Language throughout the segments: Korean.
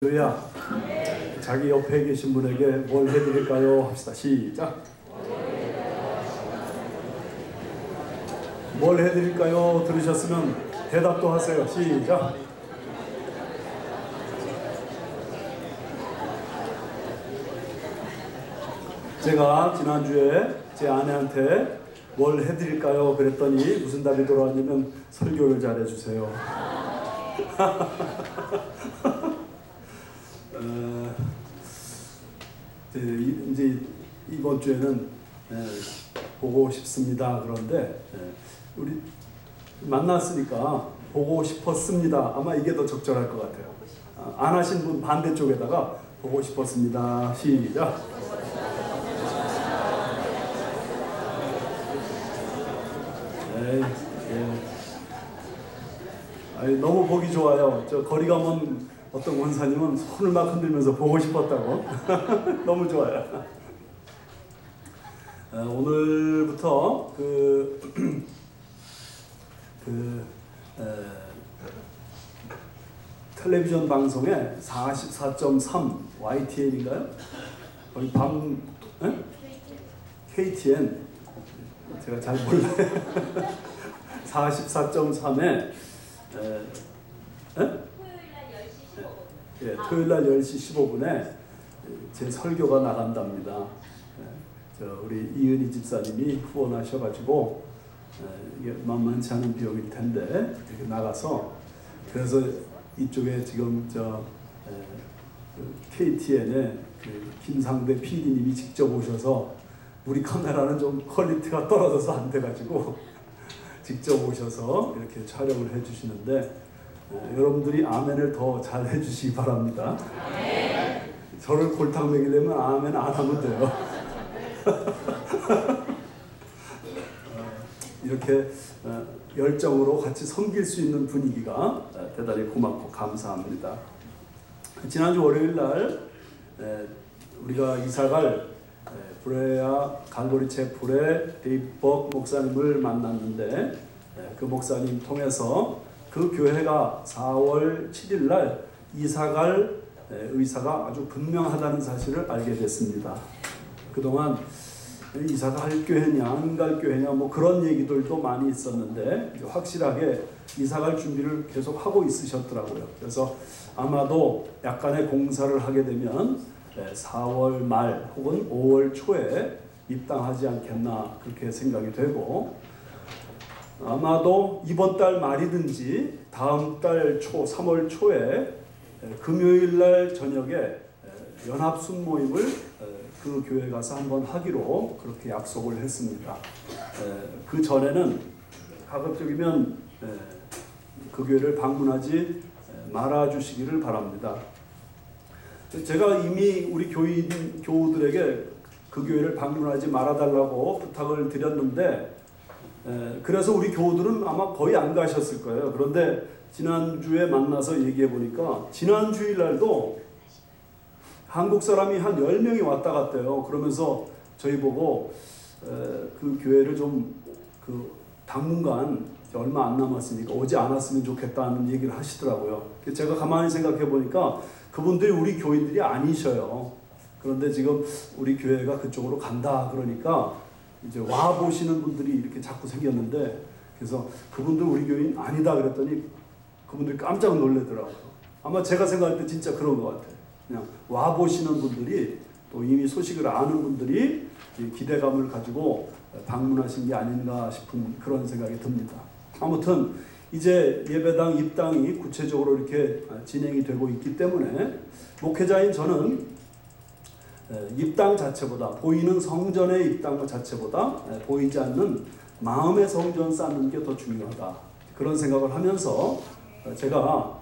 할렐루야. 자기 옆에 계신 분에게 뭘 해드릴까요? 합시다. 시작. 뭘 해드릴까요? 들으셨으면 대답도 하세요. 시작. 제가 지난주에 제 아내한테 뭘 해드릴까요? 그랬더니 무슨 답이 돌아왔냐면 설교를 잘해주세요. 이제 이번 주에는 보고 싶습니다. 그런데 우리 만났으니까 보고 싶었습니다. 아마 이게 더 적절할 것 같아요. 안 하신 분 반대쪽에다가 보고 싶었습니다. 시작. 너무 보기 좋아요. 저 거리 가면 어떤 원사님은 손을 막 흔들면서 보고 싶었다고. 너무 좋아요. 오늘부터 텔레비전 방송에 44.3 YTN인가요? 거기 KTN 제가 잘 몰라요. 44.3에 토요일날 10시 15분에 제 설교가 나간답니다. 우리 이은희 집사님이 후원하셔가지고 이게 만만치 않은 비용일 텐데 이렇게 나가서, 그래서 이쪽에 지금 KTN의 김상대 PD님이 직접 오셔서, 우리 카메라는 좀 퀄리티가 떨어져서 안 돼가지고 직접 오셔서 이렇게 촬영을 해주시는데, 여러분들이 아멘을 더 잘 해주시기 바랍니다. 저를 골탕 먹이려면 아멘 안 하면 돼요. 이렇게 열정으로 같이 섬길 수 있는 분위기가 대단히 고맙고 감사합니다. 지난주 월요일날 우리가 이사갈 브레아 갈보리 채플의 데이버 목사님을 만났는데, 그 목사님 통해서 그 교회가 4월 7일날 이사갈 의사가 아주 분명하다는 사실을 알게 됐습니다. 그동안 이사가 할 교회냐 안 갈 교회냐 뭐 그런 얘기들도 많이 있었는데, 확실하게 이사갈 준비를 계속 하고 있으셨더라고요. 그래서 아마도 약간의 공사를 하게 되면 4월 말 혹은 5월 초에 입당하지 않겠나 그렇게 생각이 되고, 아마도 이번 달 말이든지 다음 달 초 3월 초에 금요일날 저녁에 연합 순모임을 그 교회 가서 한번 하기로 그렇게 약속을 했습니다. 그 전에는 가급적이면 그 교회를 방문하지 말아주시기를 바랍니다. 제가 이미 우리 교우들에게 그 교회를 방문하지 말아달라고 부탁을 드렸는데, 그래서 우리 교우들은 아마 거의 안 가셨을 거예요. 그런데 지난주에 만나서 얘기해 보니까 지난 주일날도 한국 사람이 한 10명이 왔다 갔대요. 그러면서 저희 보고 그 교회를 좀 당분간 얼마 안 남았으니까 오지 않았으면 좋겠다는 얘기를 하시더라고요. 제가 가만히 생각해 보니까 그분들이 우리 교인들이 아니셔요. 그런데 지금 우리 교회가 그쪽으로 간다 그러니까 이제 와 보시는 분들이 이렇게 자꾸 생겼는데, 그래서 그분들 우리 교인 아니다 그랬더니 그분들이 깜짝 놀라더라고요. 아마 제가 생각할 때 진짜 그런 것 같아요. 그냥 와 보시는 분들이, 또 이미 소식을 아는 분들이 기대감을 가지고 방문하신 게 아닌가 싶은 그런 생각이 듭니다. 아무튼 이제 예배당 입당이 구체적으로 이렇게 진행이 되고 있기 때문에 목회자인 저는 입당 자체보다, 보이는 성전의 입당 자체보다 보이지 않는 마음의 성전 쌓는 게 더 중요하다, 그런 생각을 하면서 제가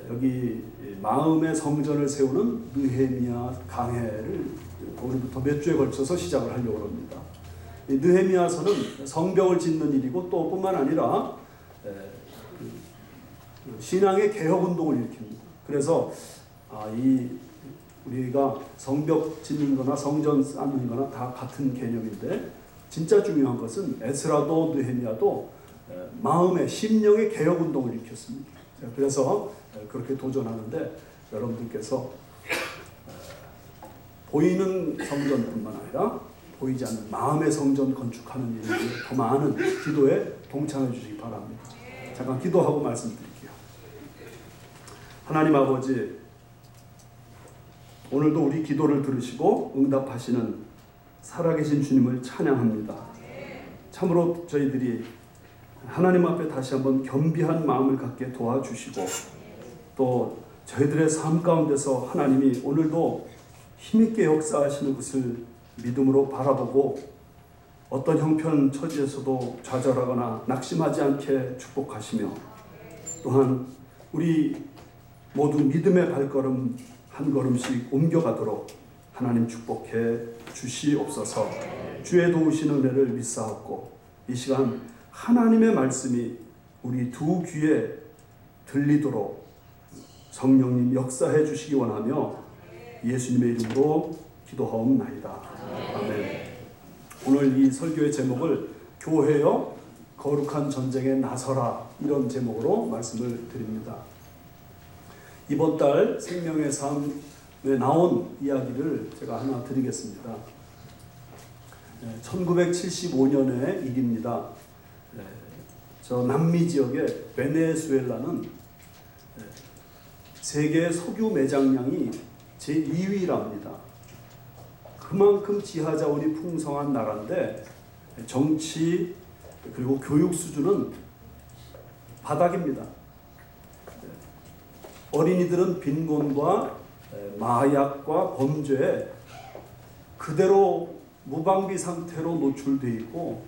여기 마음의 성전을 세우는 느헤미야 강해를 오늘부터 몇 주에 걸쳐서 시작을 하려고 합니다. 이 느헤미야서는 성벽을 짓는 일이고, 또 뿐만 아니라 신앙의 개혁운동을 일으킵니다. 그래서 우리가 성벽 짓는 거나 성전 쌓는 거나 다 같은 개념인데, 진짜 중요한 것은 에스라도 느헤미야도 마음의 심령의 개혁운동을 일으켰습니다. 그래서 그렇게 도전하는데 여러분들께서 보이는 성전뿐만 아니라 보이지 않는 마음의 성전 건축하는 일에 더 많은 기도에 동참해 주시기 바랍니다. 잠깐 기도하고 말씀드릴게요. 하나님 아버지, 오늘도 우리 기도를 들으시고 응답하시는 살아계신 주님을 찬양합니다. 참으로 저희들이 하나님 앞에 다시 한번 겸비한 마음을 갖게 도와주시고, 또 저희들의 삶 가운데서 하나님이 오늘도 힘있게 역사하시는 것을 믿음으로 바라보고 어떤 형편 처지에서도 좌절하거나 낙심하지 않게 축복하시며, 또한 우리 모두 믿음의 발걸음 한 걸음씩 옮겨가도록 하나님 축복해 주시옵소서. 주의 도우시는 은혜를 믿사옵고, 이 시간 하나님의 말씀이 우리 두 귀에 들리도록 성령님 역사해 주시기 원하며 예수님의 이름으로 기도하옵나이다. 아멘. 오늘 이 설교의 제목을 교회여 거룩한 전쟁에 나서라, 이런 제목으로 말씀을 드립니다. 이번 달 생명의 삶에 나온 이야기를 제가 하나 드리겠습니다. 1975년의 일입니다. 저 남미 지역의 베네수엘라는 세계 석유 매장량이 제2위랍니다. 그만큼 지하자원이 풍성한 나라인데 정치 그리고 교육 수준은 바닥입니다. 어린이들은 빈곤과 마약과 범죄에 그대로 무방비 상태로 노출되어 있고,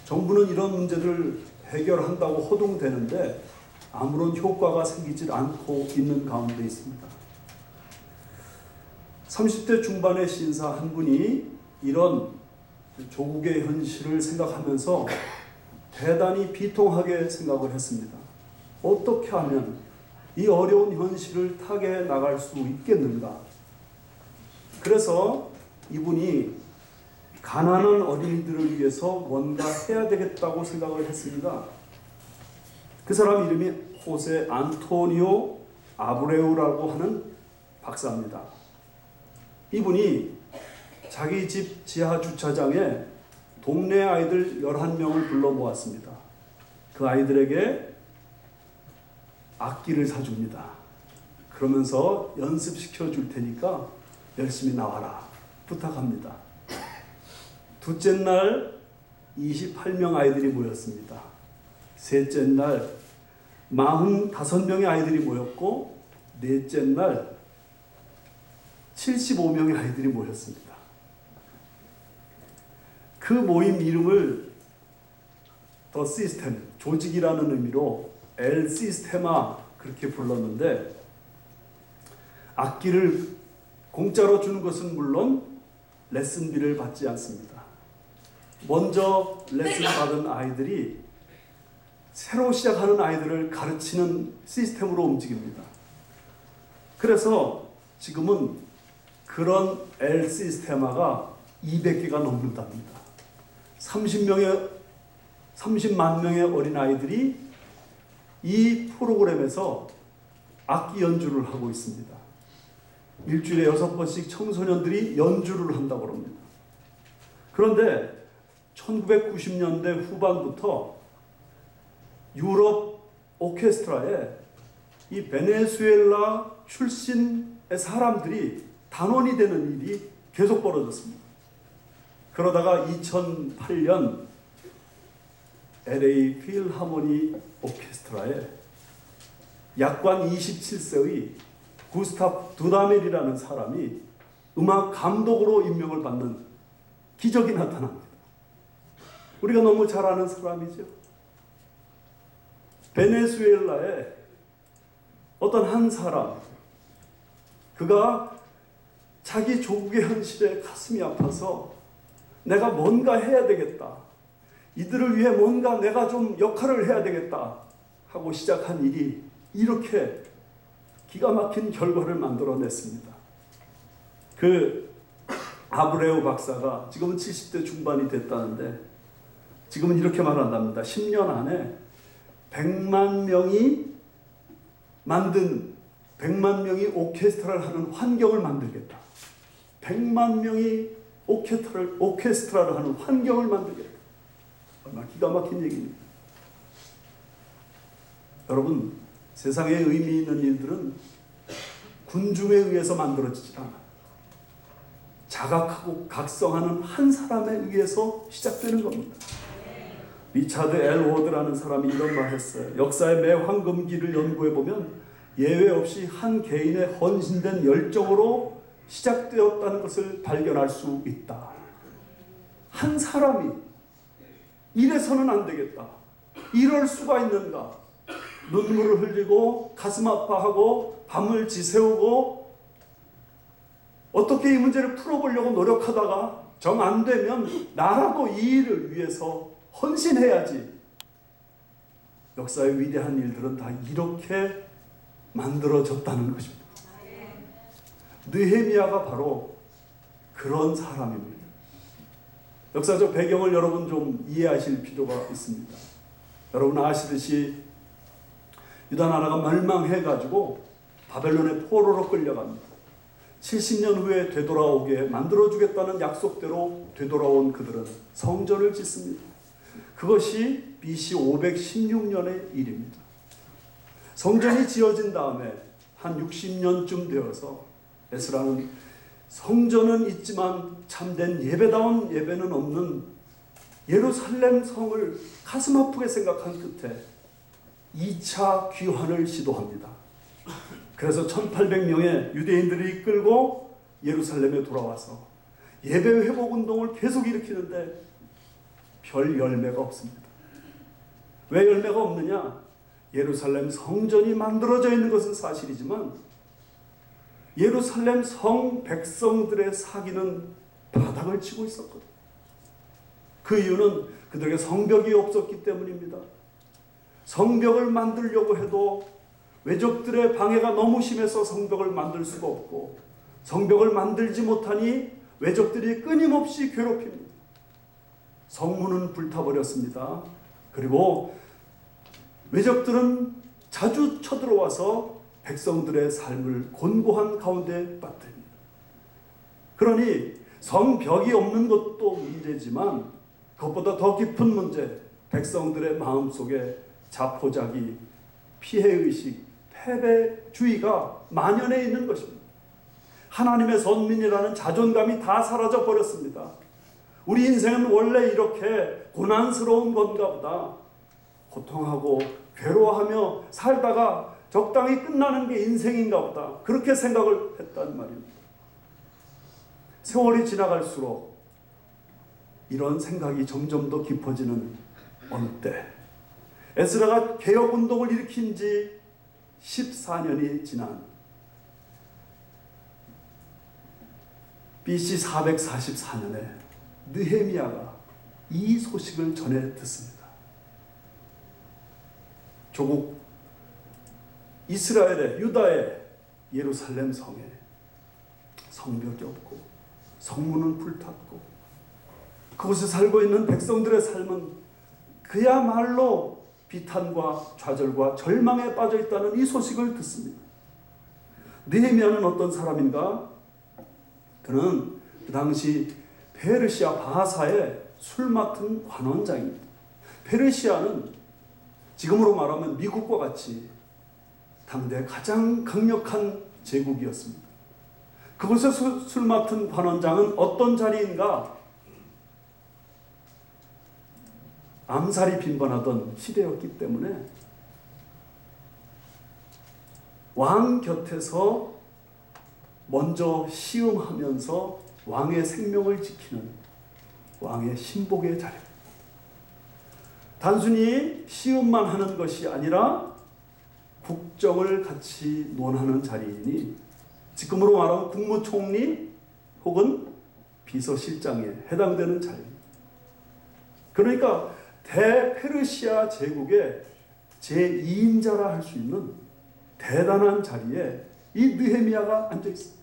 정부는 이런 문제를 해결한다고 호동되는데 아무런 효과가 생기질 않고 있는 가운데 있습니다. 30대 중반의 신사 한 분이 이런 조국의 현실을 생각하면서 대단히 비통하게 생각을 했습니다. 어떻게 하면 이 어려운 현실을 타개 나갈 수 있겠는가? 그래서 이분이 가난한 어린이들을 위해서 뭔가 해야 되겠다고 생각을 했습니다. 그 사람 이름이 호세 안토니오 아브레우라고 하는 박사입니다. 이분이 자기 집 지하 주차장에 동네 아이들 11명을 불러 모았습니다. 그 아이들에게 악기를 사줍니다. 그러면서 연습시켜 줄 테니까 열심히 나와라 부탁합니다. 둘째 날 28명 아이들이 모였습니다. 셋째 날 45명의 아이들이 모였고, 넷째 날 75명의 아이들이 모였습니다. 그 모임 이름을 더 시스템, 조직이라는 의미로 엘 시스테마 그렇게 불렀는데, 악기를 공짜로 주는 것은 물론 레슨비를 받지 않습니다. 먼저 레슨 받은 아이들이 새로 시작하는 아이들을 가르치는 시스템으로 움직입니다. 그래서 지금은 그런 엘 시스테마가 200개가 넘는답니다. 30만 명의 어린아이들이 이 프로그램에서 악기 연주를 하고 있습니다. 일주일에 6번씩 청소년들이 연주를 한다고 합니다. 그런데 1990년대 후반부터 유럽 오케스트라에 이 베네수엘라 출신의 사람들이 단원이 되는 일이 계속 벌어졌습니다. 그러다가 2008년 LA 필하모니 오케스트라에 약관 27세의 구스타프 두다멜이라는 사람이 음악 감독으로 임명을 받는 기적이 나타납니다. 우리가 너무 잘 아는 사람이죠. 베네수엘라의 어떤 한 사람, 그가 자기 조국의 현실에 가슴이 아파서 내가 뭔가 해야 되겠다, 이들을 위해 뭔가 내가 좀 역할을 해야 되겠다 하고 시작한 일이 이렇게 기가 막힌 결과를 만들어냈습니다. 그 아브레우 박사가 지금은 70대 중반이 됐다는데, 지금은 이렇게 말한답니다. 10년 안에 100만 명이 만든 100만 명이 오케스트라를 하는 환경을 만들겠다. 100만 명이 오케스트라를 하는 환경을 만들겠다. 얼마나 기가 막힌 얘기입니다. 여러분, 세상에 의미 있는 일들은 군중에 의해서 만들어지지 않아요. 자각하고 각성하는 한 사람에 의해서 시작되는 겁니다. 리차드 엘 워드라는 사람이 이런 말 했어요. 역사의 매 황금기를 연구해보면 예외 없이 한 개인의 헌신된 열정으로 시작되었다는 것을 발견할 수 있다. 한 사람이 이래서는 안 되겠다. 이럴 수가 있는가. 눈물을 흘리고 가슴 아파하고 밤을 지새우고 어떻게 이 문제를 풀어보려고 노력하다가 정 안 되면 나라도 이 일을 위해서 헌신해야지. 역사의 위대한 일들은 다 이렇게 만들어졌다는 것입니다. 느헤미야가 바로 그런 사람입니다. 역사적 배경을 여러분 좀 이해하실 필요가 있습니다. 여러분 아시듯이 유다 나라가 멸망해가지고 바벨론의 포로로 끌려갑니다. 70년 후에 되돌아오게 만들어주겠다는 약속대로 되돌아온 그들은 성전을 짓습니다. 그것이 BC 516년의 일입니다. 성전이 지어진 다음에 한 60년쯤 되어서 에스라는 성전은 있지만 참된 예배다운 예배는 없는 예루살렘 성을 가슴 아프게 생각한 끝에 2차 귀환을 시도합니다. 그래서 1800명의 유대인들이 이끌고 예루살렘에 돌아와서 예배 회복 운동을 계속 일으키는데 별 열매가 없습니다. 왜 열매가 없느냐? 예루살렘 성전이 만들어져 있는 것은 사실이지만 예루살렘 성 백성들의 사기는 바닥을 치고 있었거든요. 그 이유는 그들에게 성벽이 없었기 때문입니다. 성벽을 만들려고 해도 외적들의 방해가 너무 심해서 성벽을 만들 수가 없고, 성벽을 만들지 못하니 외적들이 끊임없이 괴롭힙니다. 성문은 불타버렸습니다. 그리고 외적들은 자주 쳐들어와서 백성들의 삶을 곤고한 가운데 빠뜨립니다. 그러니 성벽이 없는 것도 문제지만 그것보다 더 깊은 문제, 백성들의 마음속에 자포자기, 피해의식, 패배주의가 만연해 있는 것입니다. 하나님의 선민이라는 자존감이 다 사라져 버렸습니다. 우리 인생은 원래 이렇게 고난스러운 건가 보다. 고통하고 괴로워하며 살다가 적당히 끝나는 게 인생인가 보다. 그렇게 생각을 했단 말입니다. 세월이 지나갈수록 이런 생각이 점점 더 깊어지는 어느 때 에스라가 개혁운동을 일으킨 지 14년이 지난 BC 444년에 느헤미야가 이 소식을 전해 듣습니다. 조국 이스라엘의 유다의 예루살렘 성에 성벽이 없고 성문은 불탔고 그곳에 살고 있는 백성들의 삶은 그야말로 비탄과 좌절과 절망에 빠져 있다는 이 소식을 듣습니다. 느헤미야는 어떤 사람인가? 그는 그 당시 페르시아 바하사의 술 맡은 관원장입니다. 페르시아는 지금으로 말하면 미국과 같이 당대 가장 강력한 제국이었습니다. 그곳에서 술 맡은 관원장은 어떤 자리인가? 암살이 빈번하던 시대였기 때문에 왕 곁에서 먼저 시음하면서 왕의 생명을 지키는 왕의 신복의 자리입니다. 단순히 시음만 하는 것이 아니라 국정을 같이 논하는 자리이니 지금으로 말하면 국무총리 혹은 비서실장에 해당되는 자리입니다. 그러니까 대페르시아 제국의 제2인자라 할 수 있는 대단한 자리에 이 느헤미야가 앉아 있습니다.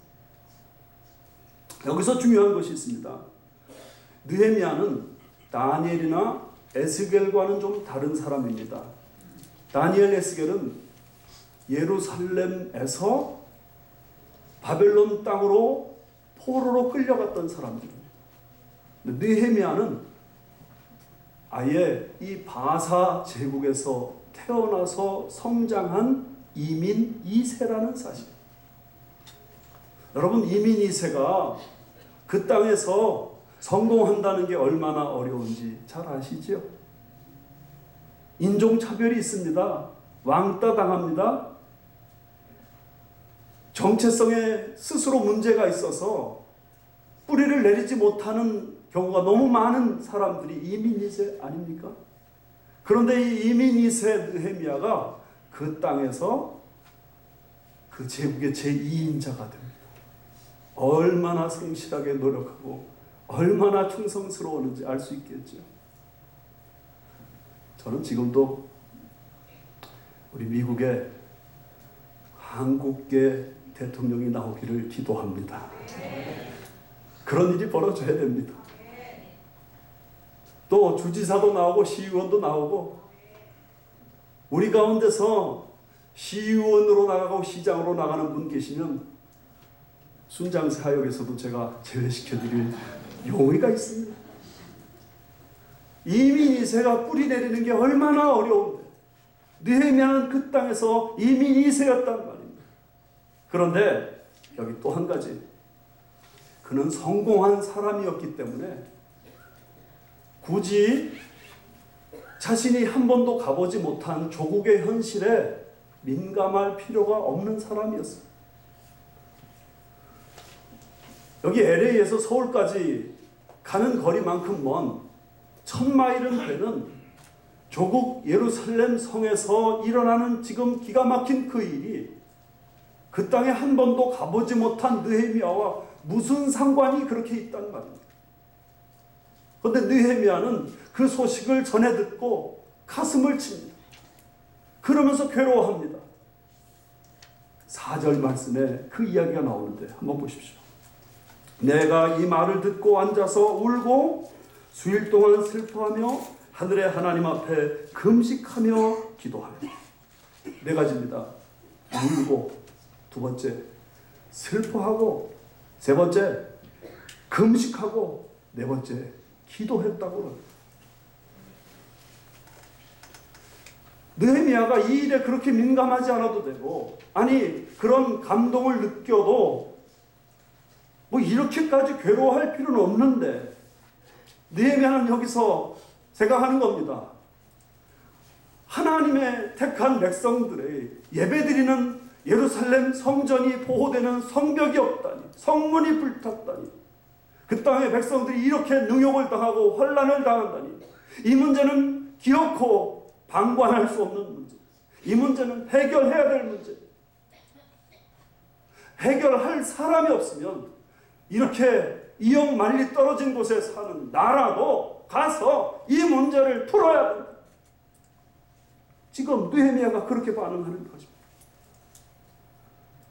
여기서 중요한 것이 있습니다. 느헤미야는 다니엘이나 에스겔과는 좀 다른 사람입니다. 다니엘, 에스겔은 예루살렘에서 바벨론 땅으로 포로로 끌려갔던 사람들입니다. 느헤미야는 아예 이 바사 제국에서 태어나서 성장한 이민 2세라는 사실. 여러분, 이민 2세가 그 땅에서 성공한다는 게 얼마나 어려운지 잘 아시죠? 인종차별이 있습니다. 왕따 당합니다. 정체성에 스스로 문제가 있어서 뿌리를 내리지 못하는 경우가 너무 많은 사람들이 이민 2세 아닙니까? 그런데 이 이민 2세 느헤미야가 그 땅에서 그 제국의 제2인자가 됩니다. 얼마나 성실하게 노력하고 얼마나 충성스러웠는지 알 수 있겠죠. 저는 지금도 우리 미국의 한국계 대통령이 나오기를 기도합니다. 그런 일이 벌어져야 됩니다. 또 주지사도 나오고 시의원도 나오고, 우리 가운데서 시의원으로 나가고 시장으로 나가는 분 계시면 순장 사역에서도 제가 제외시켜드릴 용의가 있습니다. 이민 2세가 뿌리 내리는 게 얼마나 어려운데, 느헤미야는 그 땅에서 이민 2세였단 말입니다. 그런데 여기 또 한 가지, 그는 성공한 사람이었기 때문에 굳이 자신이 한 번도 가보지 못한 조국의 현실에 민감할 필요가 없는 사람이었어요. 여기 LA에서 서울까지 가는 거리만큼 먼 1000마일은 되는 조국 예루살렘 성에서 일어나는 지금 기가 막힌 그 일이 그 땅에 한 번도 가보지 못한 느헤미야와 무슨 상관이 그렇게 있단 말입니다. 그런데 느헤미야는 그 소식을 전해 듣고 가슴을 칩니다. 그러면서 괴로워합니다. 4절 말씀에 그 이야기가 나오는데 한번 보십시오. 내가 이 말을 듣고 앉아서 울고 수일 동안 슬퍼하며 하늘의 하나님 앞에 금식하며 기도하며. 네 가지입니다. 울고, 두 번째 슬퍼하고, 세 번째 금식하고, 네 번째 기도했다고 합니다. 느헤미야가 이 일에 그렇게 민감하지 않아도 되고, 아니 그런 감동을 느껴도 뭐 이렇게까지 괴로워할 필요는 없는데, 느헤미야는 여기서 생각하는 겁니다. 하나님의 택한 백성들의 예배드리는 예루살렘 성전이 보호되는 성벽이 없다니, 성문이 불탔다니, 그 땅의 백성들이 이렇게 능욕을 당하고 환난을 당한다니, 이 문제는 기어코 방관할 수 없는 문제, 이 문제는 해결해야 될 문제. 해결할 사람이 없으면 이렇게 이역 만리 떨어진 곳에 사는 나라도 가서 이 문제를 풀어야 된다. 지금 느헤미야가 그렇게 반응하는 것입니다.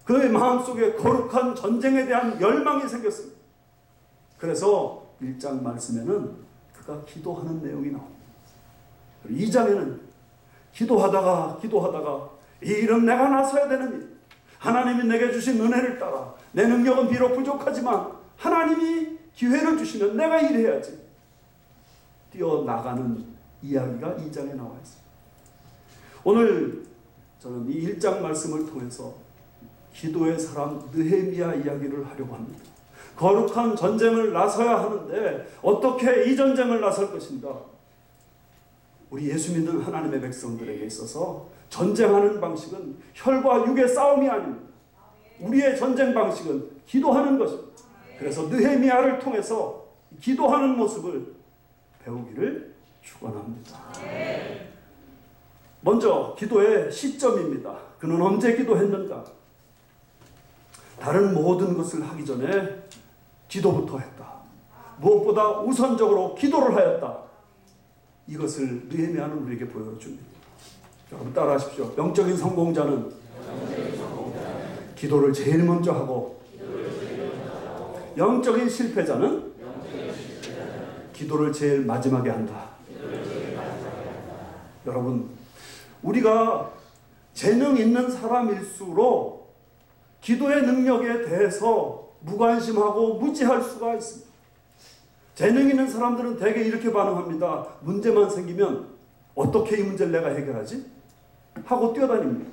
그의 마음속에 거룩한 전쟁에 대한 열망이 생겼습니다. 그래서 1장 말씀에는 그가 기도하는 내용이 나옵니다. 2장에는 기도하다가 이 일은 내가 나서야 되는 일, 하나님이 내게 주신 은혜를 따라 내 능력은 비록 부족하지만 하나님이 기회를 주시면 내가 일해야지, 뛰어나가는 이야기가 2장에 나와 있습니다. 오늘 저는 이 1장 말씀을 통해서 기도의 사람 느헤미야 이야기를 하려고 합니다. 거룩한 전쟁을 나서야 하는데 어떻게 이 전쟁을 나설 것인가? 우리 예수 믿는 하나님의 백성들에게 있어서 전쟁하는 방식은 혈과 육의 싸움이 아닙니다. 우리의 전쟁 방식은 기도하는 것입니다. 그래서 느헤미야를 통해서 기도하는 모습을 배우기를 축원합니다. 먼저 기도의 시점입니다. 그는 언제 기도했는가? 다른 모든 것을 하기 전에 기도부터 했다. 무엇보다 우선적으로 기도를 하였다. 이것을 느헤미야는 우리에게 보여줍니다. 여러분 따라하십시오. 영적인 성공자는 기도를 제일 먼저 하고, 영적인 실패자는 기도를 제일 마지막에 한다. 여러분, 우리가 재능 있는 사람일수록 기도의 능력에 대해서 무관심하고 무지할 수가 있습니다. 재능 있는 사람들은 대개 이렇게 반응합니다. 문제만 생기면 어떻게 이 문제를 내가 해결하지? 하고 뛰어다닙니다.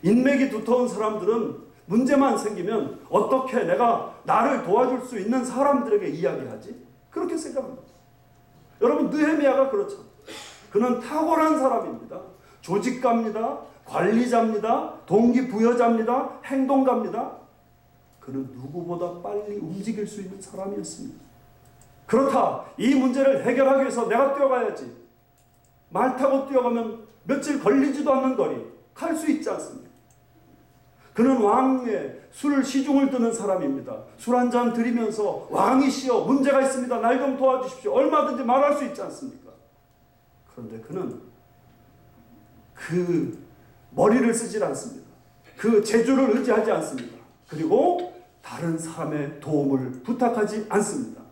인맥이 두터운 사람들은 문제만 생기면 어떻게 내가 나를 도와줄 수 있는 사람들에게 이야기하지? 그렇게 생각합니다. 여러분, 느헤미야가 그렇죠. 그는 탁월한 사람입니다. 조직가입니다. 관리자입니다. 동기부여자입니다. 행동가입니다. 그는 누구보다 빨리 움직일 수 있는 사람이었습니다. 그렇다. 이 문제를 해결하기 위해서 내가 뛰어가야지. 말 타고 뛰어가면 며칠 걸리지도 않는 거리 갈 수 있지 않습니까? 그는 왕의 술 시중을 드는 사람입니다. 술 한 잔 드리면서 왕이시여 문제가 있습니다. 날 좀 도와주십시오. 얼마든지 말할 수 있지 않습니까? 그런데 그는 그 머리를 쓰질 않습니다. 그 재주를 의지하지 않습니다. 그리고 다른 사람의 도움을 부탁하지 않습니다.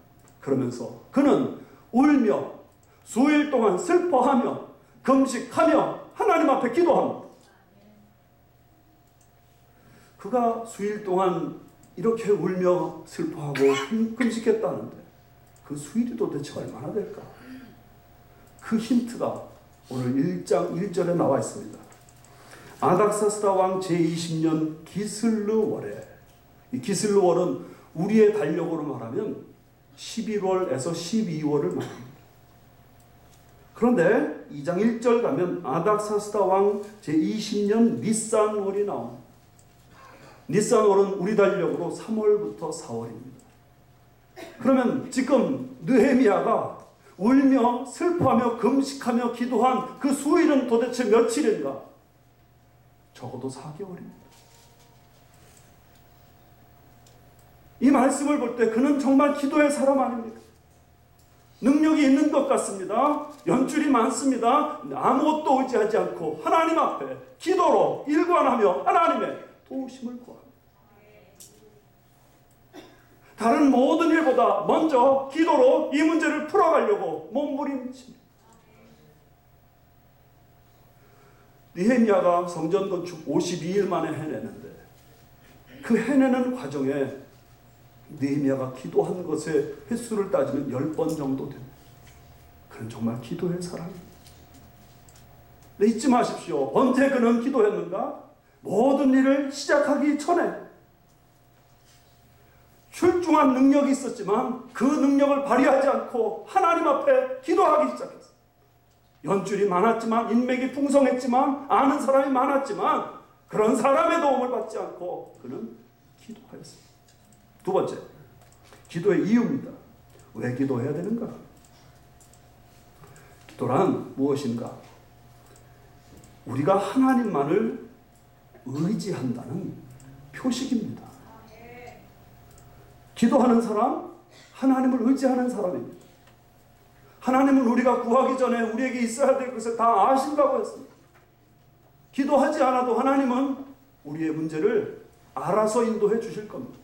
그러면서 그는 울며 수일 동안 슬퍼하며 금식하며 하나님 앞에 기도합니다. 그가 수일 동안 이렇게 울며 슬퍼하고 금식했다는데 그 수일이 도대체 얼마나 될까? 그 힌트가 오늘 1장 1절에 나와 있습니다. 아닥사스다 왕 제20년 기슬르월에, 이 기슬르월은 우리의 달력으로 말하면 11월에서 12월을 말합니다. 그런데 2장 1절 가면 아닥사스다 왕 제20년 니산월이 나옵니다. 니산월은 우리 달력으로 3월부터 4월입니다. 그러면 지금 느헤미야가 울며 슬퍼하며 금식하며 기도한 그 수일은 도대체 며칠인가? 적어도 4개월입니다. 이 말씀을 볼 때 그는 정말 기도의 사람 아닙니까? 능력이 있는 것 같습니다. 연줄이 많습니다. 아무것도 의지하지 않고 하나님 앞에 기도로 일관하며 하나님의 도우심을 구합니다. 다른 모든 일보다 먼저 기도로 이 문제를 풀어가려고 몸부림칩니다. 느헤미야가 성전 건축 52일 만에 해내는데 그 해내는 과정에 느헤미야가 기도한 것의 횟수를 따지면 10번 정도 됩니다. 그는 정말 기도의 사람입니다. 근데 잊지 마십시오. 언제 그는 기도했는가? 모든 일을 시작하기 전에 출중한 능력이 있었지만 그 능력을 발휘하지 않고 하나님 앞에 기도하기 시작했어요. 연줄이 많았지만, 인맥이 풍성했지만, 아는 사람이 많았지만 그런 사람의 도움을 받지 않고 그는 기도하였습니다. 두 번째, 기도의 이유입니다. 왜 기도해야 되는가? 기도란 무엇인가? 우리가 하나님만을 의지한다는 표식입니다. 기도하는 사람, 하나님을 의지하는 사람입니다. 하나님은 우리가 구하기 전에 우리에게 있어야 될 것을 다 아신다고 했습니다. 기도하지 않아도 하나님은 우리의 문제를 알아서 인도해 주실 겁니다.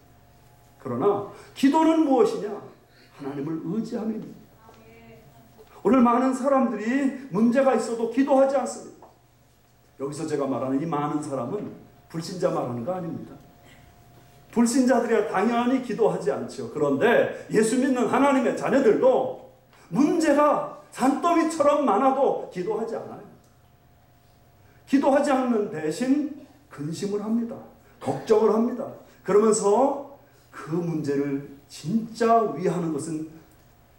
그러나 기도는 무엇이냐? 하나님을 의지함입니다. 오늘 많은 사람들이 문제가 있어도 기도하지 않습니다. 여기서 제가 말하는 이 많은 사람은 불신자 말하는 거 아닙니다. 불신자들이야 당연히 기도하지 않죠. 그런데 예수 믿는 하나님의 자녀들도 문제가 산더미처럼 많아도 기도하지 않아요. 기도하지 않는 대신 근심을 합니다. 걱정을 합니다. 그러면서 그 문제를 진짜 위하는 것은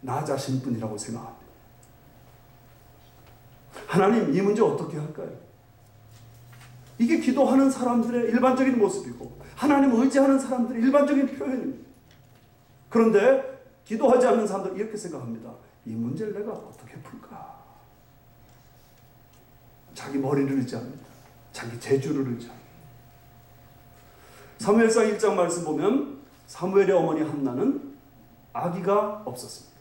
나 자신뿐이라고 생각합니다. 하나님, 이 문제 어떻게 할까요? 이게 기도하는 사람들의 일반적인 모습이고 하나님을 의지하는 사람들의 일반적인 표현입니다. 그런데 기도하지 않는 사람들은 이렇게 생각합니다. 이 문제를 내가 어떻게 풀까? 자기 머리를 의지합니다. 자기 재주를 의지합니다. 사무엘상 1장 말씀 보면 사무엘의 어머니 한나는 아기가 없었습니다.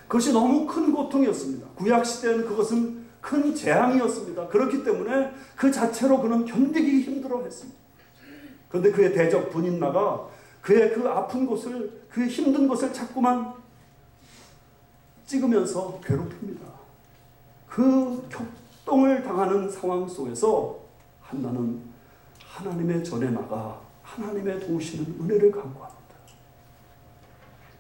그것이 너무 큰 고통이었습니다. 구약시대에는 그것은 큰 재앙이었습니다. 그렇기 때문에 그 자체로 그는 견디기 힘들어했습니다. 그런데 그의 대적 분인나가 그의 그 아픈 곳을, 그 힘든 곳을 자꾸만 찍으면서 괴롭힙니다. 그 출동을 당하는 상황 속에서 한나는 하나님의 전에 나가 하나님의 도우시는 은혜를 간구합니다.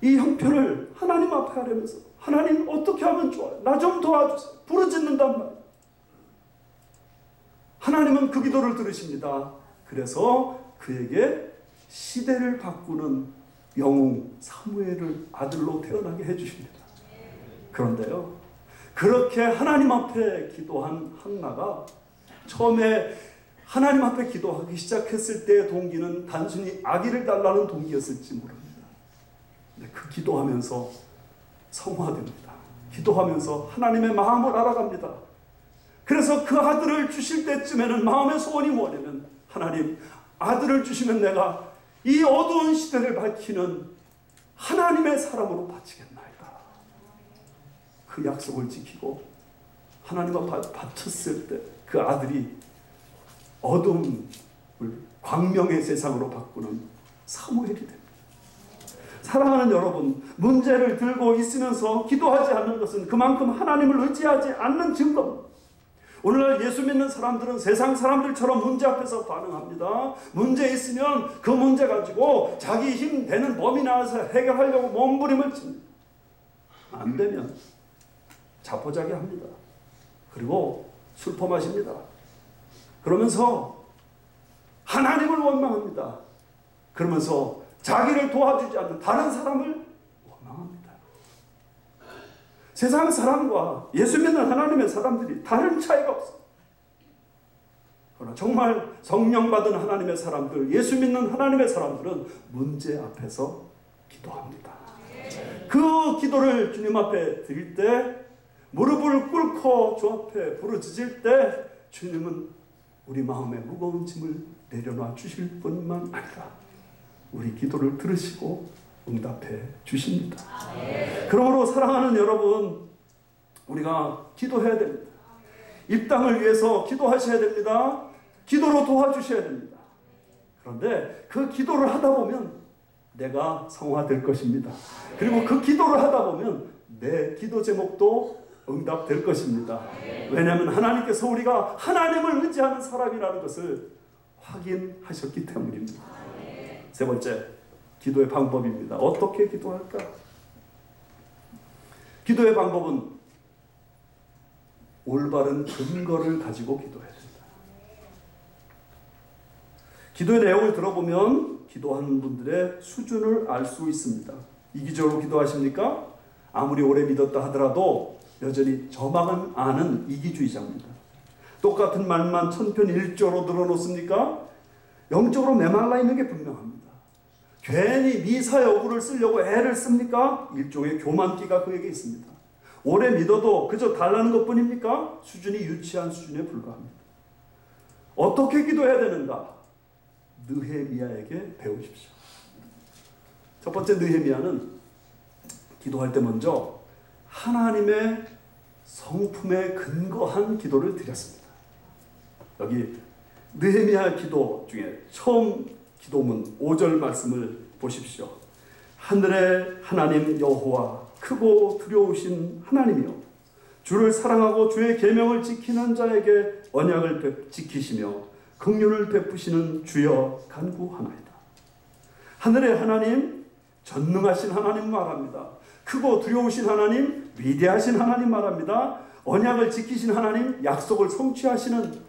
이 형편을 하나님 앞에 하려면서 하나님 어떻게 하면 좋아요? 나 좀 도와주세요. 부르짖는단 말이에요. 하나님은 그 기도를 들으십니다. 그래서 그에게 시대를 바꾸는 영웅 사무엘을 아들로 태어나게 해주십니다. 그런데요, 그렇게 하나님 앞에 기도한 한나가 처음에 하나님 앞에 기도하기 시작했을 때의 동기는 단순히 아기를 달라는 동기였을지 모릅니다. 그 기도하면서 성화됩니다. 기도하면서 하나님의 마음을 알아갑니다. 그래서 그 아들을 주실 때쯤에는 마음의 소원이 뭐냐면, 하나님, 아들을 주시면 내가 이 어두운 시대를 밝히는 하나님의 사람으로 바치겠나이다. 그 약속을 지키고 하나님 앞에 바쳤을 때 그 아들이 어둠을 광명의 세상으로 바꾸는 사무엘이 됩니다. 사랑하는 여러분, 문제를 들고 있으면서 기도하지 않는 것은 그만큼 하나님을 의지하지 않는 증거입니다. 오늘날 예수 믿는 사람들은 세상 사람들처럼 문제 앞에서 반응합니다. 문제 있으면 그 문제 가지고 자기 힘 되는 범위 내에서 해결하려고 몸부림을 칩니다. 안 되면 자포자기 합니다. 그리고 술 퍼마십니다. 그러면서 하나님을 원망합니다. 그러면서 자기를 도와주지 않는 다른 사람을 원망합니다. 세상 사람과 예수 믿는 하나님의 사람들이 다른 차이가 없습니다. 그러나 정말 성령 받은 하나님의 사람들, 예수 믿는 하나님의 사람들은 문제 앞에서 기도합니다. 그 기도를 주님 앞에 드릴 때, 무릎을 꿇고 주 앞에 부르짖을 때 주님은 우리 마음의 무거운 짐을 내려놔 주실 뿐만 아니라 우리 기도를 들으시고 응답해 주십니다. 그러므로 사랑하는 여러분, 우리가 기도해야 됩니다. 이 땅을 위해서 기도하셔야 됩니다. 기도로 도와주셔야 됩니다. 그런데 그 기도를 하다 보면 내가 성화될 것입니다. 그리고 그 기도를 하다 보면 내 기도 제목도 응답될 것입니다. 왜냐하면 하나님께서 우리가 하나님을 의지하는 사람이라는 것을 확인하셨기 때문입니다. 세 번째, 기도의 방법입니다. 어떻게 기도할까? 기도의 방법은 올바른 근거를 가지고 기도해야 됩니다. 기도의 내용을 들어보면 기도하는 분들의 수준을 알 수 있습니다. 이기적으로 기도하십니까? 아무리 오래 믿었다 하더라도 여전히 저만 아는 이기주의자입니다. 똑같은 말만 천편일조로 늘어놓습니까? 영적으로 메말라 있는 게 분명합니다. 괜히 미사여구를 쓰려고 애를 씁니까? 일종의 교만기가 그에게 있습니다. 오래 믿어도 그저 달라는 것뿐입니까? 수준이 유치한 수준에 불과합니다. 어떻게 기도해야 되는가? 느헤미야에게 배우십시오. 첫 번째, 느헤미야는 기도할 때 먼저 하나님의 성품에 근거한 기도를 드렸습니다. 여기 느헤미야 기도 중에 처음 기도문 5절 말씀을 보십시오. 하늘의 하나님 여호와, 크고 두려우신 하나님이여, 주를 사랑하고 주의 계명을 지키는 자에게 언약을 지키시며 긍휼을 베푸시는 주여 간구하나이다. 하늘의 하나님, 전능하신 하나님 말합니다. 크고 두려우신 하나님, 위대하신 하나님 말합니다. 언약을 지키신 하나님, 약속을 성취하시는,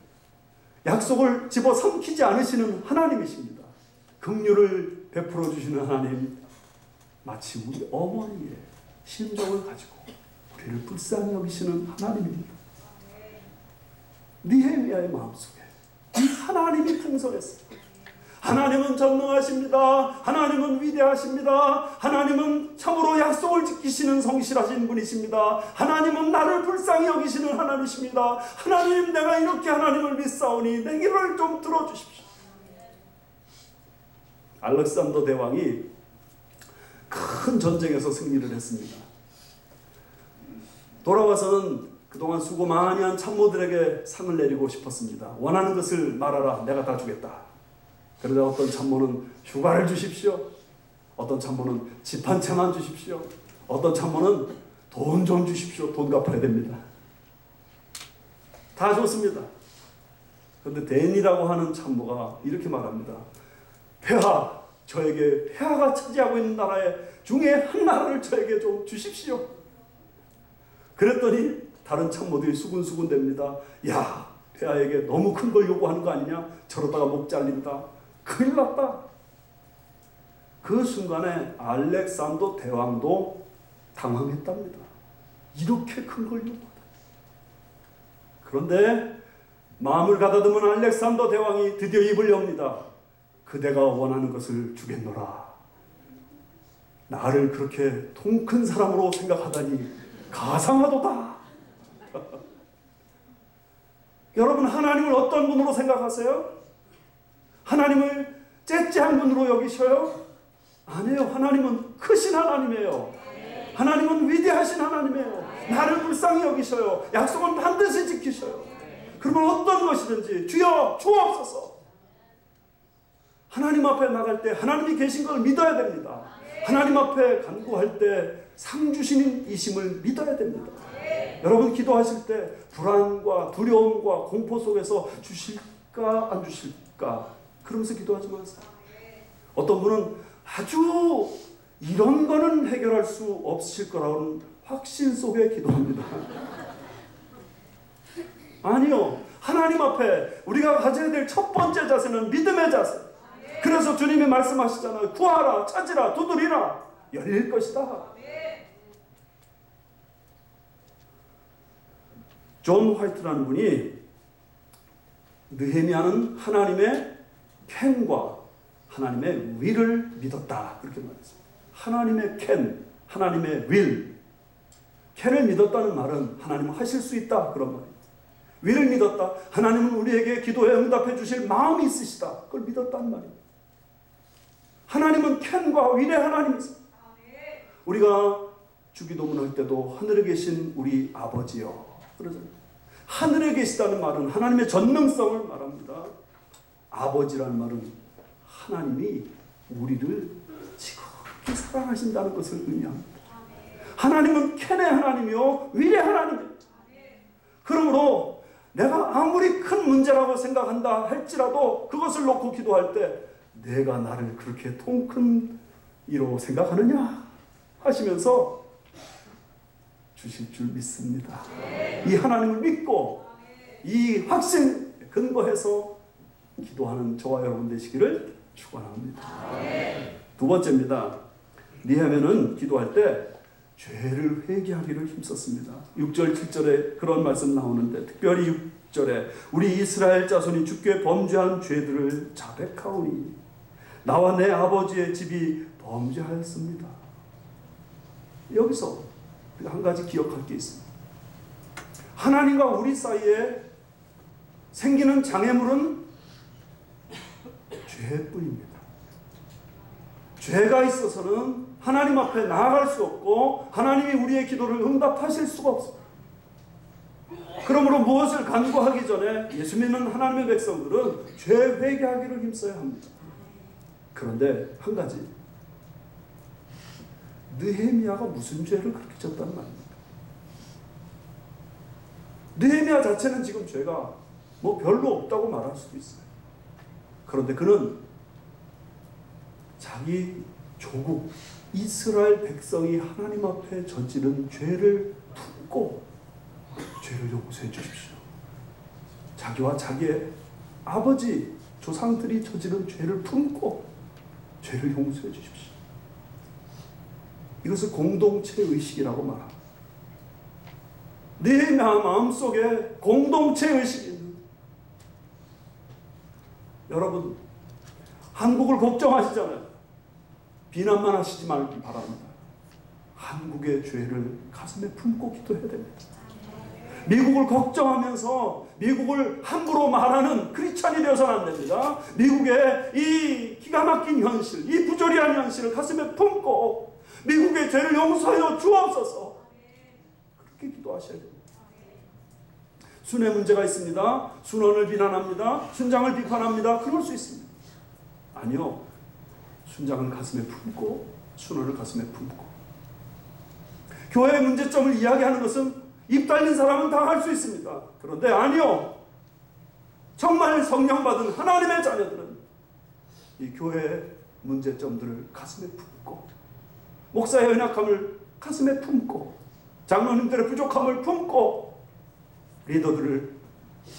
약속을 집어삼키지 않으시는 하나님이십니다. 긍휼을 베풀어 주시는 하나님, 마치 우리 어머니의 심정을 가지고 우리를 불쌍히 여기시는 하나님입니다. 느헤미야의 마음속에 이 하나님이 풍성했습니다. 하나님은 전능하십니다. 하나님은 위대하십니다. 하나님은 참으로 약속을 지키시는 성실하신 분이십니다. 하나님은 나를 불쌍히 여기시는 하나님이십니다. 하나님, 내가 이렇게 하나님을 믿사오니 내 기도를 좀 들어주십시오. 알렉산더 대왕이 큰 전쟁에서 승리를 했습니다. 돌아와서는 그동안 수고 많이 한 참모들에게 상을 내리고 싶었습니다. 원하는 것을 말하라, 내가 다 주겠다. 그러자 어떤 참모는 휴가를 주십시오. 어떤 참모는 집 한 채만 주십시오. 어떤 참모는 돈 좀 주십시오. 돈 갚아야 됩니다. 다 좋습니다. 그런데 댄이라고 하는 참모가 이렇게 말합니다. 폐하, 저에게 폐하가 차지하고 있는 나라의 중에 한 나라를 저에게 좀 주십시오. 그랬더니 다른 참모들이 수군수군 됩니다. 야, 폐하에게 너무 큰 걸 요구하는 거 아니냐? 저러다가 목 잘린다. 큰일 났다. 그 순간에 알렉산더 대왕도 당황했답니다. 이렇게 큰 걸 요구하다. 그런데 마음을 가다듬은 알렉산더 대왕이 드디어 입을 엽니다. 그대가 원하는 것을 주겠노라. 나를 그렇게 통 큰 사람으로 생각하다니 가상하도다. 여러분, 하나님을 어떤 분으로 생각하세요? 하나님을 째째한 분으로 여기셔요? 아니에요. 하나님은 크신 하나님이에요. 하나님은 위대하신 하나님이에요. 나를 불쌍히 여기셔요. 약속은 반드시 지키셔요. 그러면 어떤 것이든지 주여 주옵소서. 하나님 앞에 나갈 때 하나님이 계신 걸 믿어야 됩니다. 하나님 앞에 간구할 때 상 주시는이심을 믿어야 됩니다. 여러분, 기도하실 때 불안과 두려움과 공포 속에서 주실까 안 주실까 그러면서 기도하지 마세요. 어떤 분은 아주 이런 거는 해결할 수 없으실 거라는 확신 속에 기도합니다. 아니요. 하나님 앞에 우리가 가져야 될 첫 번째 자세는 믿음의 자세. 그래서 주님이 말씀하시잖아요. 구하라, 찾으라, 두드리라, 열릴 것이다. 존 화이트라는 분이 느헤미야는 하나님의 캔과 하나님의 will을 믿었다, 그렇게 말했습니다. 하나님의 캔, 하나님의 will. 캔을 믿었다는 말은 하나님은 하실 수 있다, 그런 말이에요. will을 믿었다, 하나님은 우리에게 기도에 응답해 주실 마음이 있으시다, 그걸 믿었다는 말이에요. 하나님은 캔과 will의 하나님이세요. 우리가 주기도문 할 때도 하늘에 계신 우리 아버지여 그러잖아요. 하늘에 계시다는 말은 하나님의 전능성을 말합니다. 아버지라는 말은 하나님이 우리를 지극히 사랑하신다는 것을 의미합니다. 하나님은 캔의 하나님이요 will의 하나님이에요. 그러므로 내가 아무리 큰 문제라고 생각한다 할지라도 그것을 놓고 기도할 때 내가 나를 그렇게 통큰 이로 생각하느냐 하시면서 주실 줄 믿습니다. 이 하나님을 믿고 이 확신 근거해서 기도하는 저와 여러분 되시기를 축원합니다. 두 번째입니다. 느헤미야는 기도할 때 죄를 회개하기를 힘썼습니다. 6절 7절에 그런 말씀 나오는데 특별히 6절에 우리 이스라엘 자손이 주께 범죄한 죄들을 자백하오니 나와 내 아버지의 집이 범죄하였습니다. 여기서 한 가지 기억할 게 있습니다. 하나님과 우리 사이에 생기는 장애물은 죄뿐입니다. 죄가 있어서는 하나님 앞에 나아갈 수 없고 하나님이 우리의 기도를 응답하실 수가 없습니다. 그러므로 무엇을 간구하기 전에 예수 믿는 하나님의 백성들은 죄 회개하기를 힘써야 합니다. 그런데 한 가지, 느헤미야가 무슨 죄를 그렇게 졌단 말입니까? 느헤미야 자체는 지금 죄가 뭐 별로 없다고 말할 수도 있어요. 그런데 그는 자기 조국 이스라엘 백성이 하나님 앞에 저지른 죄를 품고 죄를 용서해 주십시오. 자기와 자기의 아버지 조상들이 저지른 죄를 품고 죄를 용서해 주십시오. 이것을 공동체 의식이라고 말합니다. 내 마음속에 공동체 의식이 있는, 여러분 한국을 걱정하시잖아요. 비난만 하시지 말기 바랍니다. 한국의 죄를 가슴에 품고 기도해야 됩니다. 미국을 걱정하면서 미국을 함부로 말하는 크리스찬이 되어서는 안 됩니다. 미국의 이 기가 막힌 현실, 이 부조리한 현실을 가슴에 품고 미국의 죄를 용서하여 주옵소서, 그렇게 기도하셔야 됩니다. 순회 문제가 있습니다. 순원을 비난합니다. 순장을 비판합니다. 그럴 수 있습니다. 아니요. 순장을 가슴에 품고 순원을 가슴에 품고 교회의 문제점을 이야기하는 것은 입 달린 사람은 다 할 수 있습니다. 그런데 아니요. 정말 성령 받은 하나님의 자녀들은 이 교회의 문제점들을 가슴에 품고, 목사의 연약함을 가슴에 품고, 장로님들의 부족함을 품고, 리더들을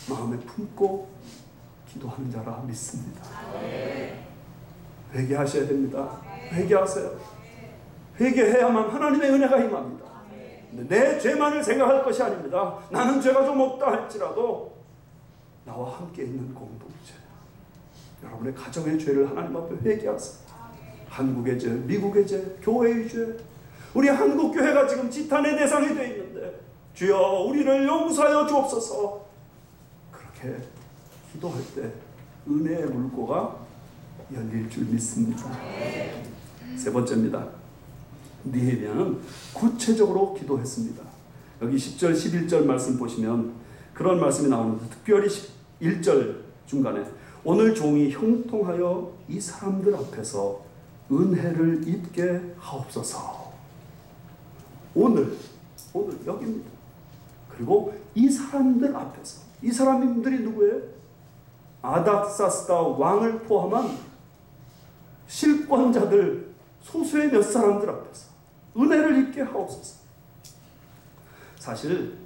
마음에 품고 기도하는 자라 믿습니다. 회개하셔야 됩니다. 회개하세요. 회개해야만 하나님의 은혜가 임합니다. 내 죄만을 생각할 것이 아닙니다. 나는 죄가 좀 없다 할지라도 나와 함께 있는 공동체, 여러분의 가정의 죄를 하나님 앞에 회개하세요. 한국의 죄, 미국의 죄, 교회의 죄, 우리 한국 교회가 지금 지탄의 대상이 되어 있는데 주여 우리를 용서하여 주옵소서. 그렇게 기도할 때 은혜의 물고가 열릴 줄 믿습니다. 세 번째입니다. 느헤미야는 구체적으로 기도했습니다. 여기 10절 11절 말씀 보시면 그런 말씀이 나오는데, 특별히 1절 중간에 오늘 종이 형통하여 이 사람들 앞에서 은혜를 입게 하옵소서. 오늘 여기입니다. 그리고 이 사람들 앞에서, 이 사람들이 누구예요? 아닥사스다 왕을 포함한 실권자들 소수의 몇 사람들 앞에서 은혜를 입게 하옵소서. 사실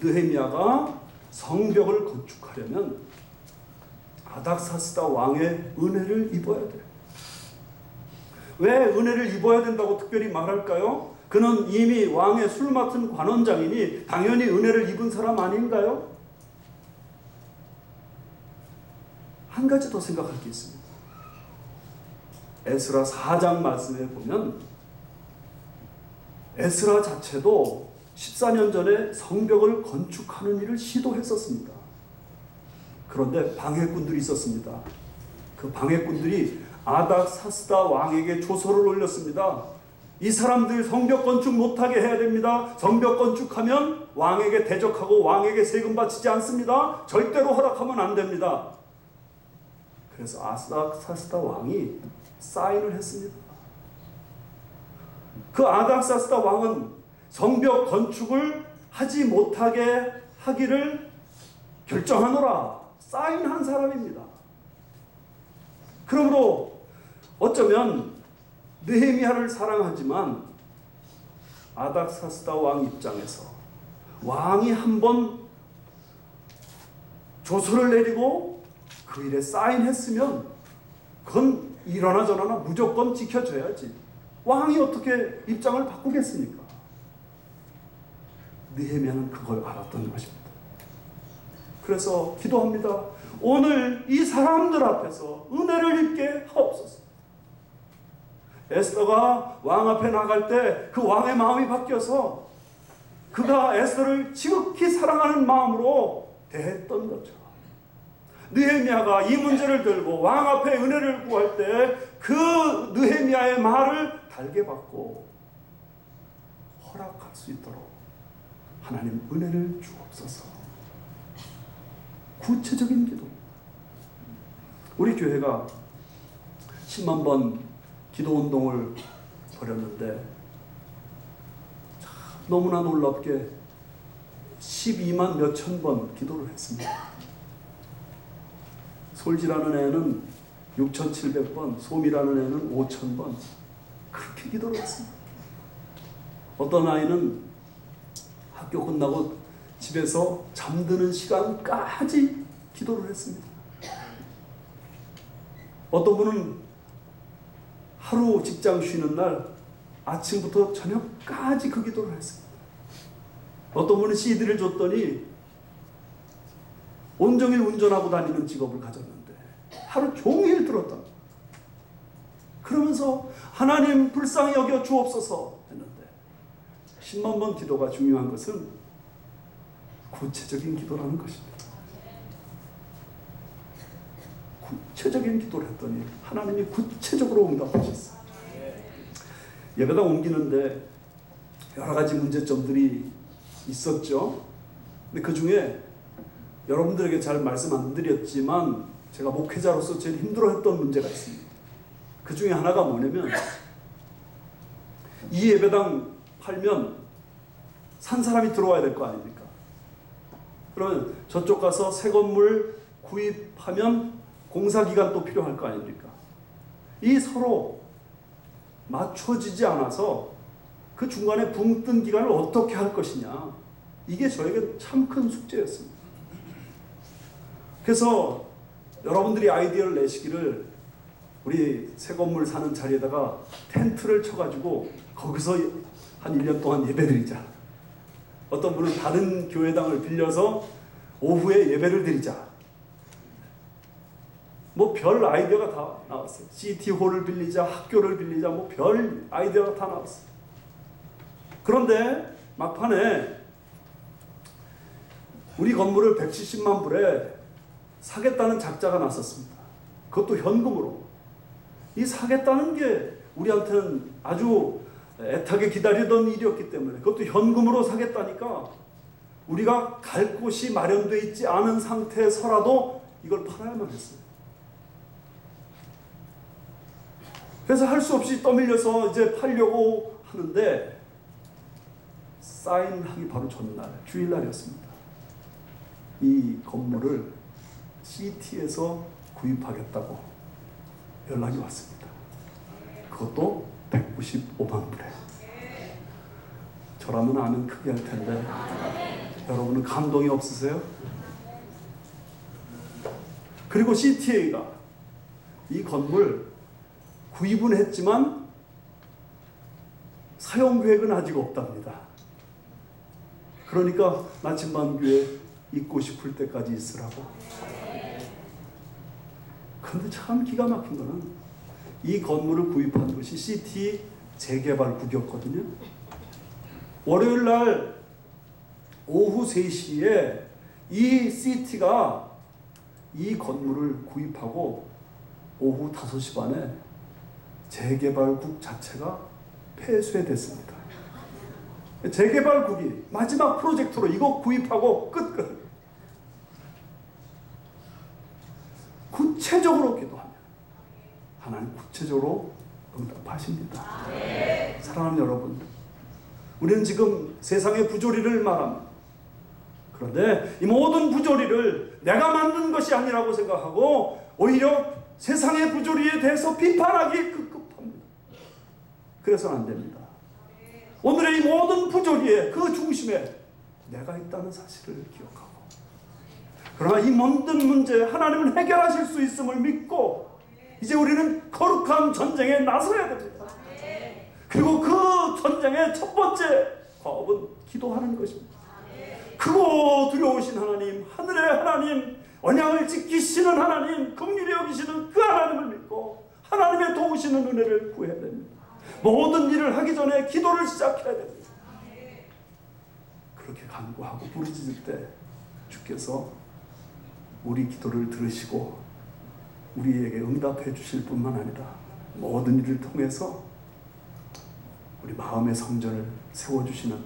느헤미야가 성벽을 건축하려면 아닥사스다 왕의 은혜를 입어야 돼요. 왜 은혜를 입어야 된다고 특별히 말할까요? 그는 이미 왕의 술 맡은 관원장이니 당연히 은혜를 입은 사람 아닌가요? 한 가지 더 생각할 게 있습니다. 에스라 4장 말씀에 보면 에스라 자체도 14년 전에 성벽을 건축하는 일을 시도했었습니다. 그런데 방해꾼들이 있었습니다. 그 방해꾼들이 아닥사스다 왕에게 조서를 올렸습니다. 이 사람들 성벽 건축 못하게 해야 됩니다. 성벽 건축하면 왕에게 대적하고 왕에게 세금 바치지 않습니다. 절대로 허락하면 안 됩니다. 그래서 아닥사스다 왕이 사인을 했습니다. 그 아닥사스다 왕은 성벽 건축을 하지 못하게 하기를 결정하노라 사인한 사람입니다. 그러므로 어쩌면 느헤미야를 사랑하지만 아닥사스다 왕 입장에서 왕이 한번 조서를 내리고 그 일에 사인했으면 그건 이러나 저러나 무조건 지켜줘야지. 왕이 어떻게 입장을 바꾸겠습니까? 느헤미야는 그걸 알았던 것입니다. 그래서 기도합니다. 오늘 이 사람들 앞에서 은혜를 입게 하옵소서. 에스더가 왕 앞에 나갈 때 그 왕의 마음이 바뀌어서 그가 에스더를 지극히 사랑하는 마음으로 대했던 것처럼 느헤미야가 이 문제를 들고 왕 앞에 은혜를 구할 때 그 느헤미야의 말을 달게 받고 허락할 수 있도록 하나님 은혜를 주옵소서. 구체적인 기도. 우리 교회가 10만 번 기도운동을 벌였는데 너무나 놀랍게 12만 몇천 번 기도를 했습니다. 솔지라는 애는 6,700번, 솜이라는 애는 5,000번 그렇게 기도를 했습니다. 어떤 아이는 학교 끝나고 집에서 잠드는 시간까지 기도를 했습니다. 어떤 분은 하루 직장 쉬는 날 아침부터 저녁까지 그 기도를 했습니다. 어떤 분은 CD를 줬더니 온종일 운전하고 다니는 직업을 가졌는데 하루 종일 들었다. 그러면서 하나님 불쌍히 여겨 주옵소서 했는데 10만 번 기도가 중요한 것은 구체적인 기도라는 것입니다. 구체적인 기도를 했더니 하나님이 구체적으로 응답하셨어요. 예배당 옮기는데 여러 가지 문제점들이 있었죠. 근데 그 중에 여러분들에게 잘 말씀 안 드렸지만 제가 목회자로서 제일 힘들어했던 문제가 있습니다. 그 중에 하나가 뭐냐면 이 예배당 팔면 산 사람이 들어와야 될 거 아닙니까? 그러면 저쪽 가서 새 건물 구입하면 공사기간 또 필요할 거 아닙니까? 이 서로 맞춰지지 않아서 그 중간에 붕 뜬 기간을 어떻게 할 것이냐, 이게 저에게 참 큰 숙제였습니다. 그래서 여러분들이 아이디어를 내시기를, 우리 새 건물 사는 자리에다가 텐트를 쳐가지고 거기서 한 1년 동안 예배드리자. 어떤 분은 다른 교회당을 빌려서 오후에 예배를 드리자. 뭐 별 아이디어가 다 나왔어요. CT홀을 빌리자, 학교를 빌리자, 뭐 별 아이디어가 다 나왔어요. 그런데 막판에 우리 건물을 170만 불에 사겠다는 작자가 났었습니다. 그것도 현금으로. 이 사겠다는 게 우리한테는 아주 애타게 기다리던 일이었기 때문에, 그것도 현금으로 사겠다니까 우리가 갈 곳이 마련되어 있지 않은 상태에서라도 이걸 팔아야만 했어요. 그래서 할 수 없이 떠밀려서 이제 팔려고 하는데, 사인하기 바로 전날, 주일날이었습니다. 이 건물을 CT에서 구입하겠다고 연락이 왔습니다. 그것도 195만 불에. 저라면 아멘 크게 할 텐데, 여러분은 감동이 없으세요? 그리고 CTA가 이 건물 구입은 했지만 사용 계획은 아직 없답니다. 그러니까 나침반교에 있고 싶을 때까지 있으라고. 그런데 참 기가 막힌 거는, 이 건물을 구입한 것이 CT 재개발국이었거든요. 월요일 날 오후 3시에 이 CT가 이 건물을 구입하고 오후 5시 반에 재개발국 자체가 폐쇄됐습니다. 재개발국이 마지막 프로젝트로 이거 구입하고 끝. 구체적으로 기도하면 하나님 구체적으로 응답하십니다. 사랑하는 여러분, 우리는 지금 세상의 부조리를 말합니다. 그런데 이 모든 부조리를 내가 만든 것이 아니라고 생각하고 오히려 세상의 부조리에 대해서 비판하기 급급합니다. 그래서는 안 됩니다. 오늘의 이 모든 부조리의 그 중심에 내가 있다는 사실을 기억하고, 그러나 이 모든 문제 하나님은 해결하실 수 있음을 믿고 이제 우리는 거룩한 전쟁에 나서야 됩니다. 그리고 그 전쟁의 첫 번째 과업은 기도하는 것입니다. 크고 두려우신 하나님, 하늘의 하나님, 언약을 지키시는 하나님, 긍휼히 여기시는 그 하나님을 믿고 하나님의 도우시는 은혜를 구해야 됩니다. 모든 일을 하기 전에 기도를 시작해야 됩니다. 그렇게 간구하고 부르짖을 때 주께서 우리 기도를 들으시고 우리에게 응답해 주실 뿐만 아니라 모든 일을 통해서 우리 마음의 성전을 세워주시는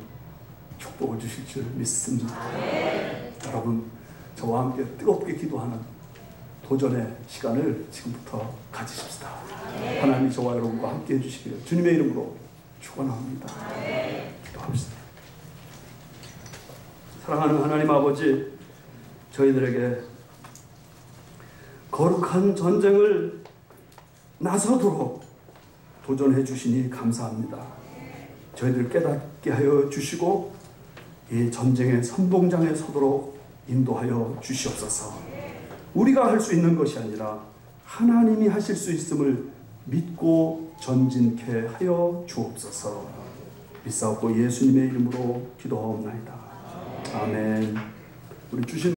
축복을 주실 줄 믿습니다. 여러분, 저와 함께 뜨겁게 기도하는 도전의 시간을 지금부터 가지십시다. 하나님이 저와 여러분과 함께 해주시기를 주님의 이름으로 축원합니다. 기도합시다. 사랑하는 하나님 아버지, 저희들에게 거룩한 전쟁을 나서도록 도전해 주시니 감사합니다. 저희들 깨닫게 하여 주시고 이 전쟁의 선봉장에 서도록 인도하여 주시옵소서. 우리가 할 수 있는 것이 아니라 하나님이 하실 수 있음을 믿고 전진케 하여 주옵소서. 믿사옵고 예수님의 이름으로 기도하옵나이다. 아멘. 우리 주신